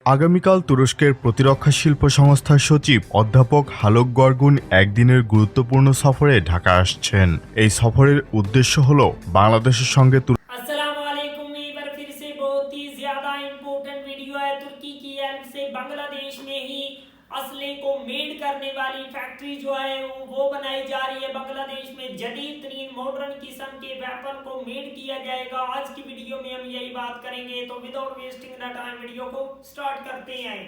আগামীকাল তুরস্কের প্রতিরক্ষা শিল্প সংস্থার সচিব অধ্যাপক হালক গরগুন একদিনের গুরুত্বপূর্ণ সফরে ঢাকা আসছেন। এই সফরের উদ্দেশ্য হল বাংলাদেশের সঙ্গে अस्सलामुअलैकुम। एक बार फिर से बहुत ही ज्यादा इम्पोर्टेंट वीडियो है। तुर्की की हेल्प से बांग्लादेश में ही असले को मेड करने वाली फैक्ट्री जो है वो बनाई जा रही है। बांग्लादेश में जदीद तरीन मॉडर्न किस्म के वेपन को मेड किया जाएगा। आज की वीडियो में हम यही बात करेंगे, तो without wasting the time video को स्टार्ट करते हैं।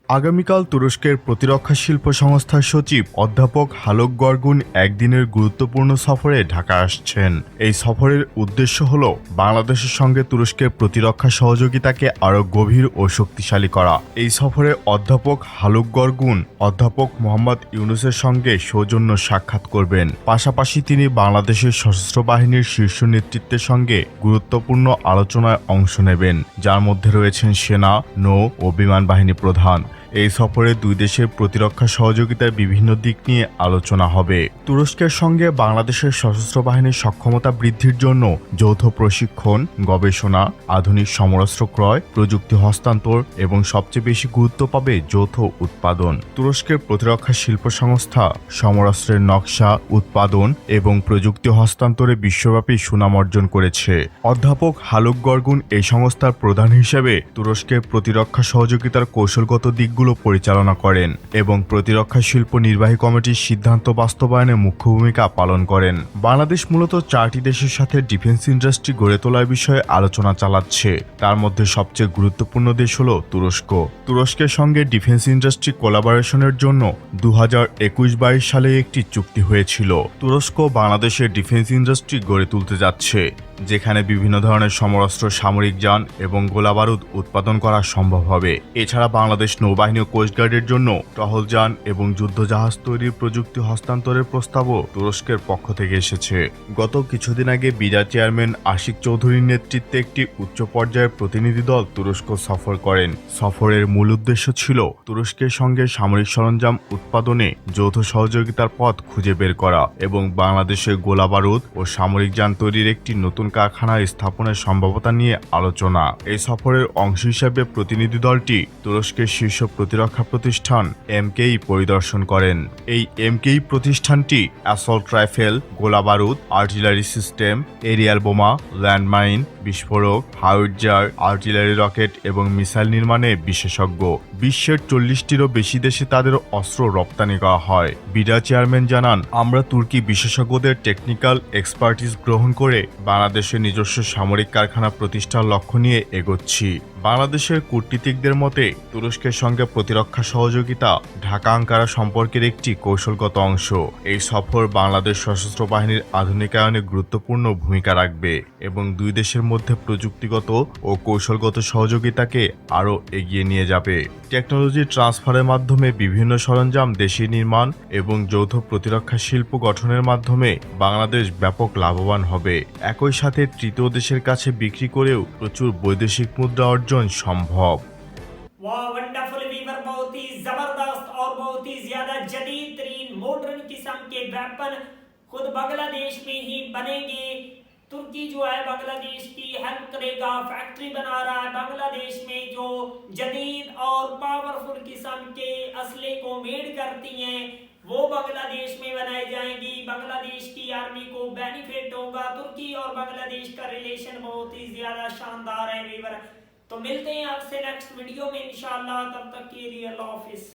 আগামীকাল তুরস্কের প্রতিরক্ষা শিল্প সংস্থার সচিব অধ্যাপক হালক গরগুন একদিনের গুরুত্বপূর্ণ সফরে ঢাকা আসছেন। এই সফরের উদ্দেশ্য হল বাংলাদেশের সঙ্গে তুরস্কের প্রতিরক্ষা সহযোগিতাকে আরও গভীর ও শক্তিশালী করা। এই সফরে অধ্যাপক হালক গরগুন অধ্যাপক মোহাম্মদ ইউনুসের সঙ্গে সৌজন্য সাক্ষাৎ করবেন। পাশাপাশি তিনি বাংলাদেশের সশস্ত্র বাহিনীর শীর্ষ নেতৃত্বের সঙ্গে গুরুত্বপূর্ণ আলোচনায় অংশ নেবেন, যার মধ্যে রয়েছেন সেনা, নৌ ও বিমান বাহিনী প্রধান। এই সফরে দুই দেশের প্রতিরক্ষা সহযোগিতার বিভিন্ন দিক নিয়ে আলোচনা হবে। তুরস্কের সঙ্গে বাংলাদেশের সশস্ত্র বাহিনীর সক্ষমতা বৃদ্ধির জন্য যৌথ প্রশিক্ষণ, গবেষণা, আধুনিক সমরাস্ত্র ক্রয়, প্রযুক্তি হস্তান্তর এবং সবচেয়ে বেশি গুরুত্ব পাবে যৌথ উৎপাদন। তুরস্কের প্রতিরক্ষা শিল্প সংস্থা সমরাস্ত্রের নকশা, উৎপাদন এবং প্রযুক্তি হস্তান্তরে বিশ্বব্যাপী সুনাম অর্জন করেছে। অধ্যাপক হালক গরগুন এই সংস্থার প্রধান হিসেবে তুরস্কের প্রতিরক্ষা সহযোগিতার কৌশলগত দিকগুলো পরিচালনা করেন এবং প্রতিরক্ষা শিল্প নির্বাহী কমিটির সিদ্ধান্ত বাস্তবায়নে মুখ্য ভূমিকা পালন করেন। বাংলাদেশ মূলত 4টি দেশের সাথে ডিফেন্স ইন্ডাস্ট্রি গড়ে তোলার বিষয়ে আলোচনা চালাচ্ছে। তার মধ্যে সবচেয়ে গুরুত্বপূর্ণ দেশ হল তুরস্ক। তুরস্কের সঙ্গে ডিফেন্স ইন্ডাস্ট্রি কোলাবোরেশনের জন্য 2021-22 সালে একটি চুক্তি হয়েছিল। তুরস্ক বাংলাদেশের ডিফেন্স ইন্ডাস্ট্রি গড়ে তুলতে যাচ্ছে, যেখানে বিভিন্ন ধরনের সমরাস্ত্র, সামরিক যান এবং গোলাবারুদ উৎপাদন করা সম্ভব হবে। এছাড়া বাংলাদেশ নৌবাহিনী ও কোস্টগার্ডের জন্য টহল যান এবং যুদ্ধজাহাজ তৈরির প্রযুক্তি হস্তান্তরের প্রস্তাবও তুরস্কের পক্ষ থেকে এসেছে। গত কিছুদিন আগে বিডা চেয়ারম্যান আশিক চৌধুরীর নেতৃত্বে একটি উচ্চ পর্যায়ের প্রতিনিধি দল তুরস্ক সফর করেন। সফরের মূল উদ্দেশ্য ছিল তুরস্কের সঙ্গে সামরিক সরঞ্জাম উৎপাদনে যৌথ সহযোগিতার পথ খুঁজে বের করা এবং বাংলাদেশের গোলাবারুদ ও সামরিক যান তৈরির একটি নতুন কারখানা স্থাপনের সম্ভাবনা নিয়ে আলোচনা। এই সফরের অংশ হিসেবে প্রতিনিধি দলটি তুরস্কের শীর্ষ প্রতিরক্ষা প্রতিষ্ঠান এমকেই পরিদর্শন করেন। এই এমকেই প্রতিষ্ঠানটি অ্যাসল্ট রাইফেল, গোলাবারুদ, artillery system, aerial bomb, landmine, বিস্ফোরক, হাইডজার, আর্টিলারি রকেট এবং মিসাইল নির্মাণে বিশেষজ্ঞ। বিশ্বের 40টিরও বেশি দেশে তাদের অস্ত্র রপ্তানি করা হয়। বিডা চেয়ারম্যান জানান, আমরা তুর্কি বিশেষজ্ঞদের টেকনিক্যাল এক্সপার্টিস গ্রহণ করে বাংলাদেশের নিজস্ব সামরিক কারখানা প্রতিষ্ঠার লক্ষ্য নিয়ে এগোচ্ছি। বাংলাদেশের কূটনীতিকদের মতে তুরস্কের সঙ্গে প্রতিরক্ষা সহযোগিতা ঢাকা আঙ্কারা সম্পর্কের একটি কৌশলগত অংশ। এই সফর বাংলাদেশ সশস্ত্র বাহিনীর আধুনিকায়নে গুরুত্বপূর্ণ ভূমিকা রাখবে এবং দুই দেশের মধ্যে প্রযুক্তিগত ও কৌশলগত সহযোগিতাকে আরও এগিয়ে নিয়ে যাবে। টেকনোলজি ট্রান্সফারের মাধ্যমে বিভিন্ন সরঞ্জাম দেশে নির্মাণ এবং যৌথ প্রতিরক্ষা শিল্প গঠনের মাধ্যমে বাংলাদেশ ব্যাপক লাভবান হবে। একই সাথে তৃতীয় দেশের কাছে বিক্রি করেও প্রচুর বৈদেশিক মুদ্রা অর্জন সম্ভব। वाह, वंडरफुल वीवर। बहुत ही जबरदस्त और बहुत ही ज्यादा जदीद तरीन मॉडर्न किस्म के वेपन खुद बांग्लादेश में ही बनेंगे। तुर्की जो है बांग्लादेश की हेल्प करेगा, फैक्ट्री बना रहा है। बांग्लादेश में जो जदीद और पावरफुल किस्म के असले को मेड करती हैं वो बांग्लादेश में बनाई जाएंगी। बांग्लादेश की आर्मी को बेनिफिट होगा। तुर्की और बांग्लादेश का रिलेशन बहुत ही ज्यादा शानदार है वीवर। तो मिलते हैं आपसे नेक्स्ट वीडियो में इंशाल्लाह। तब तक के लिए अल्लाह हाफिज।